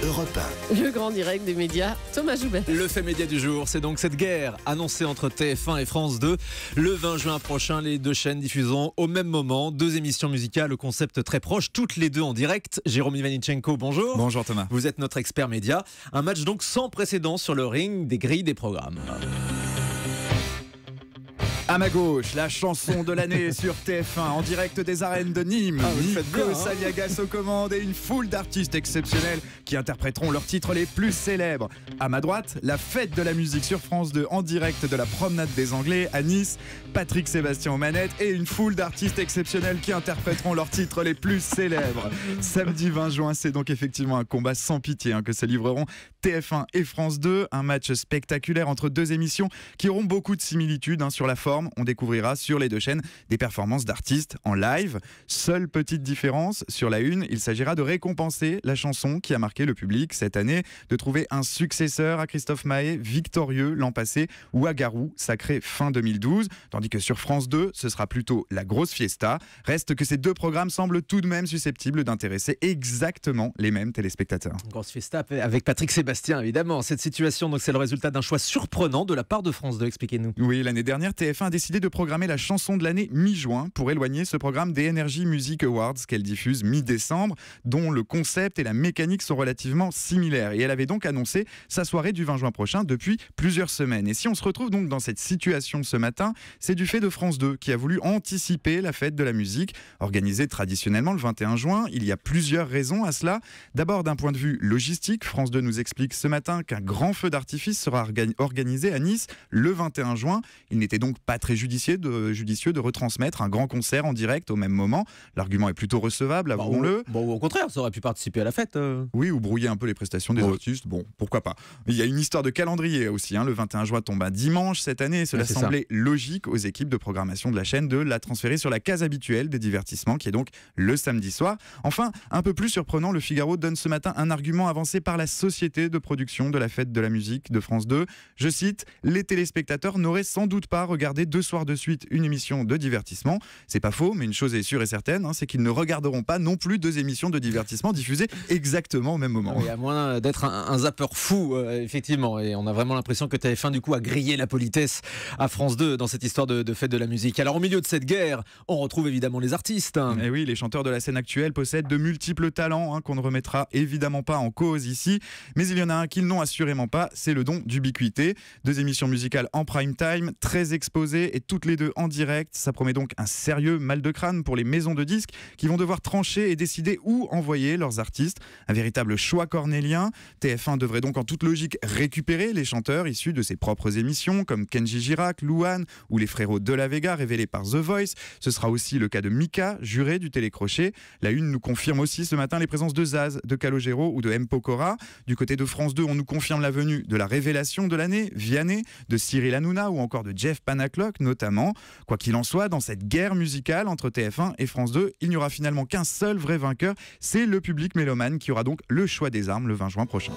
Europe 1. Le grand direct des médias, Thomas Joubert. Le fait média du jour, c'est donc cette guerre annoncée entre TF1 et France 2. Le 20 juin prochain, les deux chaînes diffuseront au même moment deux émissions musicales au concept très proche, toutes les deux en direct. Jérôme Ivanichenko, bonjour. Bonjour Thomas. Vous êtes notre expert média. Un match donc sans précédent sur le ring des grilles des programmes. À ma gauche, la chanson de l'année sur TF1 en direct des arènes de Nîmes. Nico Saliagas aux commandes et une foule d'artistes exceptionnels qui interpréteront leurs titres les plus célèbres. À ma droite, la fête de la musique sur France 2 en direct de la promenade des Anglais à Nice. Patrick Sébastien aux manettes et une foule d'artistes exceptionnels qui interpréteront leurs titres les plus célèbres. Samedi 20 juin, c'est donc effectivement un combat sans pitié que se livreront TF1 et France 2. Un match spectaculaire entre deux émissions qui auront beaucoup de similitudes sur la forme. On découvrira sur les deux chaînes des performances d'artistes en live. Seule petite différence, sur la une, il s'agira de récompenser la chanson qui a marqué le public cette année, de trouver un successeur à Christophe Maé, victorieux l'an passé, ou à Garou, sacré fin 2012, tandis que sur France 2, ce sera plutôt la grosse fiesta. Reste que ces deux programmes semblent tout de même susceptibles d'intéresser exactement les mêmes téléspectateurs. Grosse fiesta avec Patrick Sébastien, évidemment. Cette situation, donc, c'est le résultat d'un choix surprenant de la part de France 2. Expliquez-nous. Oui, l'année dernière, TF1 a décidé de programmer la chanson de l'année mi-juin pour éloigner ce programme des Energy Music Awards qu'elle diffuse mi-décembre, dont le concept et la mécanique sont relativement similaires. Et elle avait donc annoncé sa soirée du 20 juin prochain depuis plusieurs semaines. Et si on se retrouve donc dans cette situation ce matin, c'est du fait de France 2 qui a voulu anticiper la fête de la musique, organisée traditionnellement le 21 juin. Il y a plusieurs raisons à cela. D'abord, d'un point de vue logistique, France 2 nous explique ce matin qu'un grand feu d'artifice sera organisé à Nice le 21 juin. Il n'était donc pas très judicieux de retransmettre un grand concert en direct au même moment. L'argument est plutôt recevable, avouons-le. Bon, au contraire, ça aurait pu participer à la fête. Oui, ou brouiller un peu les prestations des artistes. Bon, pourquoi pas. Il y a une histoire de calendrier aussi. Le 21 juin tombe un dimanche cette année. Cela semblait logique aux équipes de programmation de la chaîne de la transférer sur la case habituelle des divertissements, qui est donc le samedi soir. Enfin, un peu plus surprenant, le Figaro donne ce matin un argument avancé par la société de production de la fête de la musique de France 2. Je cite, « Les téléspectateurs n'auraient sans doute pas regardé 2 soirs de suite une émission de divertissement. » C'est pas faux, mais une chose est sûre et certaine, c'est qu'ils ne regarderont pas non plus 2 émissions de divertissement diffusées exactement au même moment. Oui, à moins d'être un zappeur fou, effectivement. Et on a vraiment l'impression que TF1 du coup a grillé la politesse à France 2 dans cette histoire de fête de la musique. Alors au milieu de cette guerre, on retrouve évidemment les artistes. Et oui, les chanteurs de la scène actuelle possèdent de multiples talents qu'on ne remettra évidemment pas en cause ici. Mais il y en a un qu'ils n'ont assurément pas, c'est le don d'ubiquité. 2 émissions musicales en prime time, très exposées et toutes les deux en direct. Ça promet donc un sérieux mal de crâne pour les maisons de disques qui vont devoir trancher et décider où envoyer leurs artistes. Un véritable choix cornélien. TF1 devrait donc en toute logique récupérer les chanteurs issus de ses propres émissions comme Kenji Girac, Louane ou les frérots de la Vega révélés par The Voice. Ce sera aussi le cas de Mika, juré du télécrochet. La Une nous confirme aussi ce matin les présences de Zaz, de Calogero ou de M. Pokora. Du côté de France 2, on nous confirme la venue de la révélation de l'année, Vianney, de Cyril Hanouna ou encore de Jeff Panaclock notamment. Quoi qu'il en soit, dans cette guerre musicale entre TF1 et France 2, il n'y aura finalement qu'un seul vrai vainqueur, c'est le public mélomane qui aura donc le choix des armes le 20 juin prochain.